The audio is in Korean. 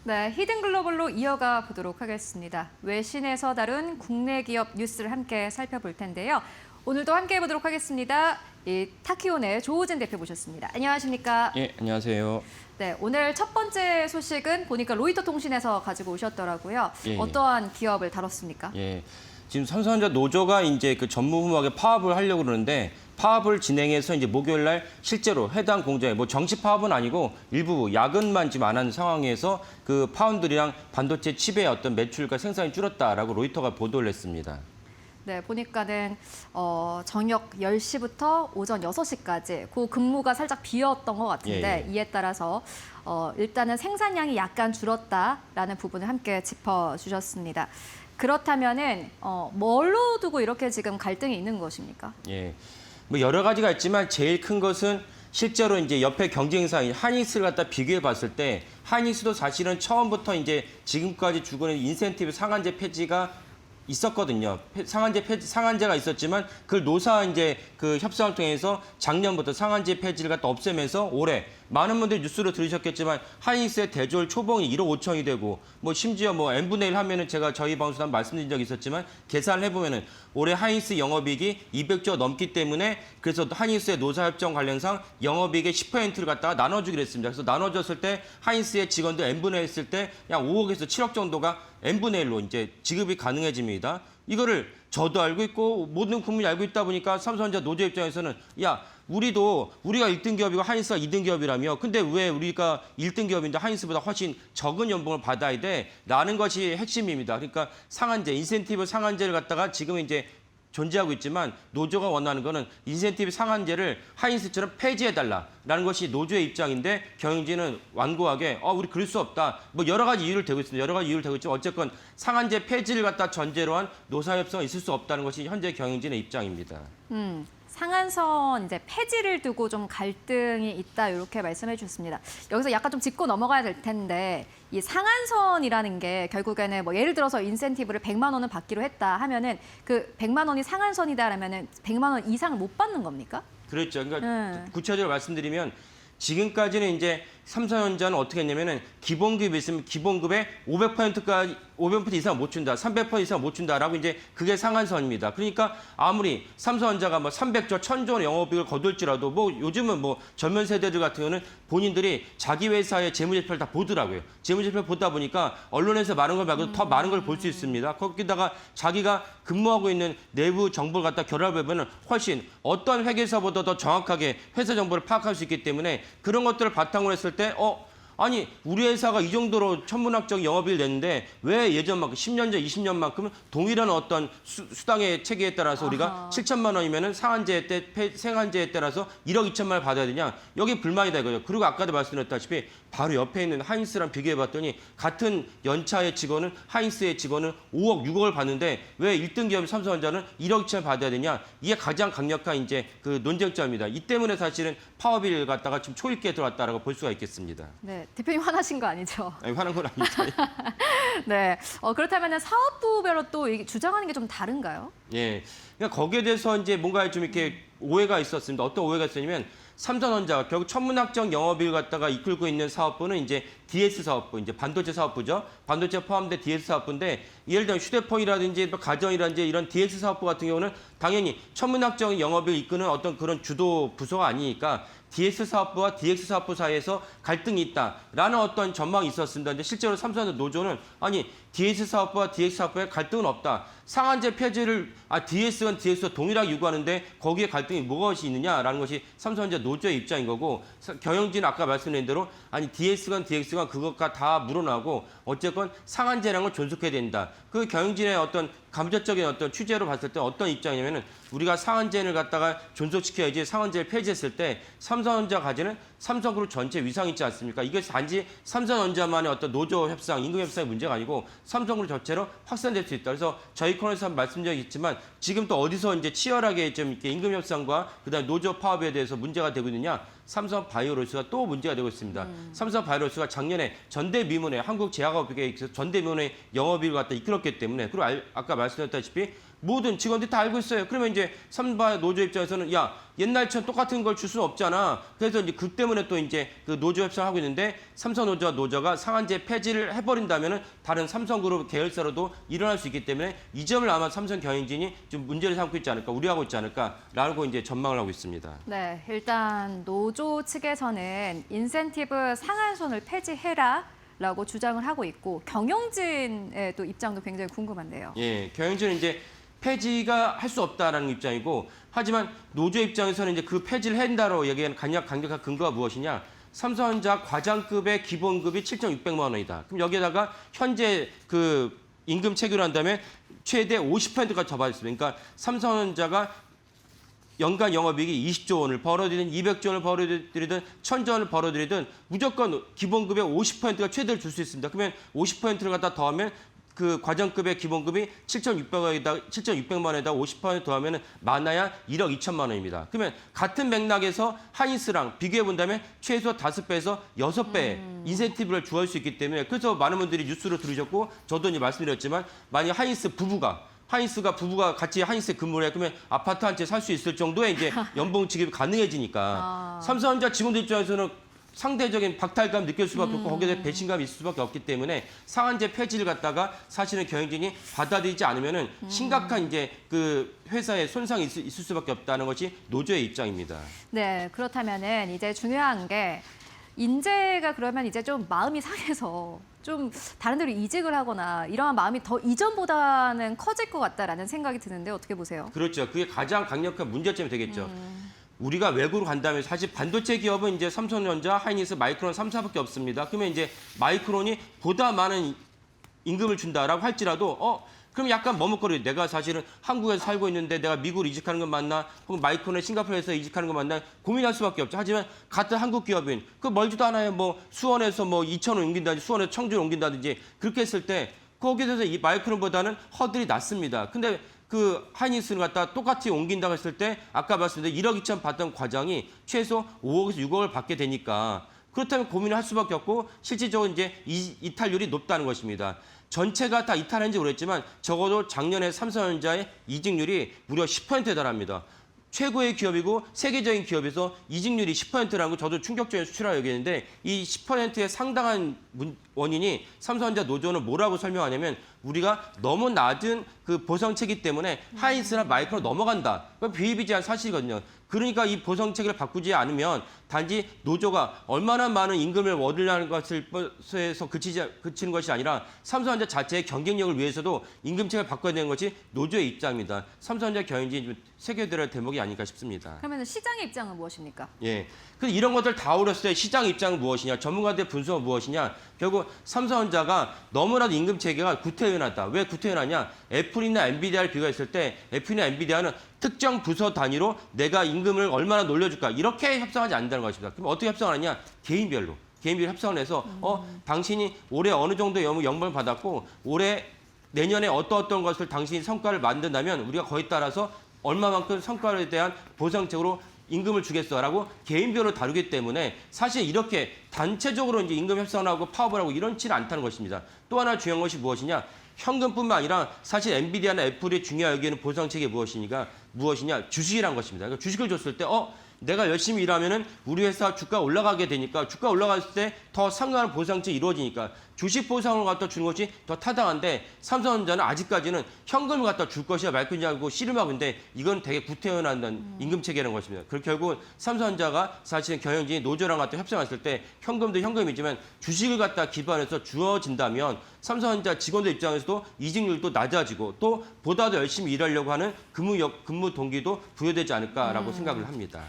네, 히든글로벌로 이어가 보도록 하겠습니다. 외신에서 다룬 국내 기업 뉴스를 함께 살펴볼 텐데요. 오늘도 함께 해보도록 하겠습니다. 타키온의 조우진 대표 모셨습니다. 안녕하십니까? 예, 안녕하세요. 네, 오늘 첫 번째 소식은 보니까 로이터 통신에서 가지고 오셨더라고요. 예. 어떠한 기업을 다뤘습니까? 예, 지금 삼성전자 노조가 이제 그 전무후무하게 파업을 하려고 그러는데 파업을 진행해서 이제 목요일 날 실제로 해당 공장에 뭐 정식 파업은 아니고 일부 야근만 지금 안 하는 상황에서 그 파운드리랑 반도체 칩의 어떤 매출과 생산이 줄었다라고 로이터가 보도를 했습니다. 네, 보니까는 저녁 10시부터 오전 6시까지 그 근무가 살짝 비었던 것 같은데 예. 이에 따라서 일단은 생산량이 약간 줄었다라는 부분을 함께 짚어주셨습니다. 그렇다면은 뭘로 두고 이렇게 지금 갈등이 있는 것입니까? 예, 뭐 여러 가지가 있지만 제일 큰 것은 실제로 이제 옆에 경쟁사인 하이닉스를 갖다 비교해 봤을 때 하이닉스도 사실은 처음부터 이제 지금까지 주고 있는 인센티브 상한제 폐지가 있었거든요. 상한제가 있었지만 그걸 노사 이제 그 협상을 통해서 작년부터 상한제 폐지를 갖다 없애면서 올해 많은 분들이 뉴스로 들으셨겠지만 하이닉스의 대졸 초봉이 1억 5천이 되고 뭐 심지어 뭐 n분의 1 하면은 제가 저희 방송에서 한번 말씀드린 적이 있었지만 계산을 해보면은 올해 하이닉스 영업이익이 200조 넘기 때문에 그래서 하이닉스의 노사협정 관련상 영업이익의 10%를 갖다가 나눠주기로 했습니다. 그래서 나눠줬을 때 하이닉스의 직원들 n분의 1 했을 때 약 5억에서 7억 정도가 n분의 1로 이제 지급이 가능해집니다. 이거를 저도 알고 있고 모든 국민이 알고 있다 보니까 삼성전자 노조 입장에서는 야, 우리가 1등 기업이고 하이닉스가 2등 기업이라며 근데 왜 우리가 1등 기업인데 하이닉스보다 훨씬 적은 연봉을 받아야 돼? 라는 것이 핵심입니다. 그러니까 상한제, 인센티브 상한제를 갖다가 지금 이제 존재하고 있지만 노조가 원하는 거는 인센티브 상한제를 하이닉스처럼 폐지해달라라는 것이 노조의 입장인데 경영진은 완고하게 우리 그럴 수 없다. 뭐 여러 가지 이유를 대고 있습니다. 여러 가지 이유를 대고 있지만 어쨌건 상한제 폐지를 갖다 전제로 한 노사협상은 있을 수 없다는 것이 현재 경영진의 입장입니다. 상한선 이제 폐지를 두고 좀 갈등이 있다 이렇게 말씀해 주셨습니다. 여기서 약간 좀 짚고 넘어가야 될 텐데 이 상한선이라는 게 결국에는 뭐 예를 들어서 인센티브를 100만 원을 받기로 했다 하면은 그 100만 원이 상한선이다라면은 100만 원 이상을 못 받는 겁니까? 그렇죠. 그러니까 구체적으로 말씀드리면 지금까지는 이제 삼성전자는 어떻게 했냐면은 기본급이 있으면 기본급의 500%까지 500% 이상 못 준다, 300% 이상 못 준다라고 이제 그게 상한선입니다. 그러니까 아무리 삼성전자가 뭐 300조, 1000조 원의 영업이익을 거둘지라도 뭐 요즘은 뭐 젊은 세대들 같은 경우는 본인들이 자기 회사의 재무제표를 다 보더라고요. 재무제표 보다 보니까 언론에서 많은 걸 말고 더 많은 걸 볼 수 있습니다. 거기다가 자기가 근무하고 있는 내부 정보를 갖다 결합해보면 훨씬 어떤 회계사보다 더 정확하게 회사 정보를 파악할 수 있기 때문에 그런 것들을 바탕으로 했을 때 아니 우리 회사가 이 정도로 천문학적 영업이익을 냈는데 왜 예전만큼 10년 전, 20년만큼 동일한 어떤 수당의 체계에 따라서 우리가 7천만 원이면은 생한제에 따라서 1억 2천만 원을 받아야 되냐? 여기 불만이다 이거죠. 그리고 아까도 말씀드렸다시피 바로 옆에 있는 하이닉스랑 비교해봤더니 같은 연차의 직원은 하이닉스의 직원은 5억, 6억을 받는데 왜 1등 기업 삼성전자는 1억 2천을 받아야 되냐? 이게 가장 강력한 이제 그 논쟁점입니다. 이 때문에 사실은 파업을 갖다가 지금 초입기에 들어왔다라고 볼 수가 있겠습니다. 네, 대표님 화나신 거 아니죠? 아니, 화난 건 아니죠. 네, 그렇다면 사업부별로 또 주장하는 게 좀 다른가요? 예, 그러니까 거기에 대해서 이제 뭔가 좀 이렇게 오해가 있었습니다. 어떤 오해가 있었냐면 삼성전자가 결국 천문학적 영업이익을 갖다가 이끌고 있는 사업부는 이제 DS 사업부, 이제 반도체 사업부죠. 반도체 포함된 DS 사업부인데 예를 들면 휴대폰이라든지 가전이라든지 이런 DS 사업부 같은 경우는 당연히 천문학적 영업이익을 이끄는 어떤 그런 주도 부서가 아니니까 DS 사업부와 DX 사업부 사이에서 갈등이 있다라는 어떤 전망이 있었습니다. 근데 실제로 삼성전자 노조는 아니 DS 사업부와 DX 사업부에 갈등은 없다. 상한제 폐지를 DS건 DX와 동일하게 요구하는데 거기에 갈등이 무엇이 있느냐라는 것이 삼성전자 노조의 입장인 거고 경영진은 아까 말씀드린 대로 아니 DS건 DX건 그것과 다 물어나고 어쨌건 상한제량을 존속해야 된다. 그 경영진의 어떤 감정적인 어떤 취재로 봤을 때 어떤 입장이냐면은 우리가 상한제를 갖다가 존속시켜야지 상한제를 폐지했을 때 삼성전자 가지는 삼성그룹 전체 위상이 있지 않습니까? 이것이 단지 삼성전자만의 어떤 노조 협상, 임금 협상의 문제가 아니고 삼성그룹 전체로 확산될 수 있다. 그래서 저희 코너에서 한번 말씀드린 적이 있지만 지금 또 어디서 이제 치열하게 좀 이렇게 임금 협상과 그다음에 노조 파업에 대해서 문제가 되고 있느냐? 삼성 바이오로스가 또 문제가 되고 있습니다. 삼성 바이오로스가 작년에 전대미문의 한국제약업계에 전대미문의 영업이익을 갖다 이끌었기 때문에 그리고 아까 말씀드렸다시피 모든 직원들이 다 알고 있어요. 그러면 이제 삼바 노조 입장에서는 야 옛날처럼 똑같은 걸 줄 수는 없잖아. 그래서 이제 그 때문에 또 이제 그 노조 협상을 하고 있는데 삼성 노조가 상한제 폐지를 해버린다면은 다른 삼성그룹 계열사로도 일어날 수 있기 때문에 이 점을 아마 삼성 경영진이 좀 문제를 삼고 있지 않을까, 우려하고 있지 않을까라고 이제 전망을 하고 있습니다. 네, 일단 노조 측에서는 인센티브 상한선을 폐지해라라고 주장을 하고 있고 경영진의 또 입장도 굉장히 궁금한데요. 예, 경영진은 이제 폐지가 할 수 없다라는 입장이고, 하지만 노조 입장에서는 이제 그 폐지를 한다로 얘기하는 강력한 근거가 무엇이냐? 삼성전자 과장급의 기본급이 7,600만 원이다. 그럼 여기에다가 현재 그 임금 체결한 다음에 최대 50%까지 더 받았습니다. 그러니까 삼성전자가 연간 영업이익이 20조 원을 벌어들이든 200조 원을 벌어들이든 1,000조 원을 벌어들이든 무조건 기본급의 50%가 최대를 줄 수 있습니다. 그러면 50%를 갖다 더하면 그 과정급의 기본급이 7,600만 원에다 50% 더하면 많아야 1억 2천만 원입니다. 그러면 같은 맥락에서 하이닉스랑 비교해 본다면 최소 5배에서 6배 인센티브를 주할 수 있기 때문에, 그래서 많은 분들이 뉴스로 들으셨고 저도 이제 말씀드렸지만, 만약 하이닉스 부부가 같이 하이닉스에 근무를 해, 그러면 아파트 한 채 살 수 있을 정도의 이제 연봉 지급이 가능해지니까 삼성전자 직원들 입장에서는 상대적인 박탈감 느낄 수밖에 없고 거기에 배신감이 있을 수밖에 없기 때문에 상한제 폐지를 갖다가 사실은 경영진이 받아들이지 않으면은 심각한 이제 그 회사에 손상이 있을 수밖에 없다는 것이 노조의 입장입니다. 네, 그렇다면은 이제 중요한 게 인재가 그러면 이제 좀 마음이 상해서 좀 다른 데로 이직을 하거나 이러한 마음이 더 이전보다는 커질 것 같다라는 생각이 드는데 어떻게 보세요? 그렇죠. 그게 가장 강력한 문제점이 되겠죠. 우리가 외국으로 간다면 사실 반도체 기업은 이제 삼성전자, 하이닉스, 마이크론 3사밖에 없습니다. 그러면 이제 마이크론이 보다 많은 임금을 준다라고 할지라도 그럼 약간 머뭇거려요. 내가 사실은 한국에서 살고 있는데 내가 미국으로 이직하는 건 맞나? 혹은 마이크론에 싱가포르에서 이직하는 건 맞나? 고민할 수밖에 없죠. 하지만 같은 한국 기업인 그 멀지도 않아요. 뭐 수원에서 뭐 이천을 옮긴다든지 수원에서 청주를 옮긴다든지 그렇게 했을 때 거기에 대해서 이 마이크론보다는 허들이 낮습니다. 근데 그 하이닉스를 갖다 똑같이 옮긴다고 했을 때 아까 말씀드린 1억 2천 받던 과장이 최소 5억에서 6억을 받게 되니까, 그렇다면 고민을 할 수밖에 없고 실질적으로 이제 이탈률이 높다는 것입니다. 전체가 다 이탈한지 모르겠지만 적어도 작년에 삼성전자의 이직률이 무려 10%에 달합니다. 최고의 기업이고 세계적인 기업에서 이직률이 10%라는 거 저도 충격적인 수치라고 여기는데, 이 10%의 상당한 원인이 삼성전자 노조는 뭐라고 설명하냐면 우리가 너무 낮은 그 보상체계 때문에 하이닉스나 마이크로 넘어간다. 그건 비일비재한 사실이거든요. 그러니까 이 보상체계를 바꾸지 않으면 단지 노조가 얼마나 많은 임금을 얻으려는 것에서 그치는 것이 아니라 삼성전자 자체의 경쟁력을 위해서도 임금체계를 바꿔야 되는 것이 노조의 입장입니다. 삼성전자 경영진이 새겨들어야 대목이 아닐까 싶습니다. 그러면 시장의 입장은 무엇입니까? 예. 그래서 이런 것들 다 어렸을 때 시장 입장은 무엇이냐, 전문가들의 분석은 무엇이냐, 결국 삼성전자가 너무나도 임금 체계가 구태연하다. 왜 구태연하냐? 애플이나 엔비디아를 비교했을 때 애플이나 엔비디아는 특정 부서 단위로 내가 임금을 얼마나 놀려줄까 이렇게 협상하지 않는다는 것입니다. 그럼 어떻게 협상하느냐? 개인별로 협상을 해서 당신이 올해 어느 정도 연봉을 받았고 내년에 어떤 것을 당신이 성과를 만든다면 우리가 거기에 따라서 얼마만큼 성과에 대한 보상적으로 임금을 주겠어라고 개인별로 다루기 때문에 사실 이렇게 단체적으로 이제 임금 협상을 하고 파업을 하고 이런지는 않다는 것입니다. 또 하나 중요한 것이 무엇이냐? 현금뿐만 아니라 사실 엔비디아나 애플이 중요하게 여기는 보상책이 무엇이냐? 주식이란 것입니다. 그러니까 주식을 줬을 때 내가 열심히 일하면은 우리 회사 주가 올라가게 되니까, 주가 올라갔을 때 더 상당한 보상책이 이루어지니까 주식 보상을 갖다 주는 것이 더 타당한데, 삼성전자는 아직까지는 현금을 갖다 줄 것이야 말 것이냐 하고 씨름하고 있는데 이건 되게 구태연한 임금 체계라는 것입니다. 그리고 결국은 삼성전자가 사실은 경영진이 노조랑 갖다 협상했을 때 현금도 현금이지만 주식을 갖다 기반해서 주어진다면 삼성전자 직원들 입장에서도 이직률도 낮아지고 또 보다 더 열심히 일하려고 하는 근무 동기도 부여되지 않을까라고 생각을 합니다.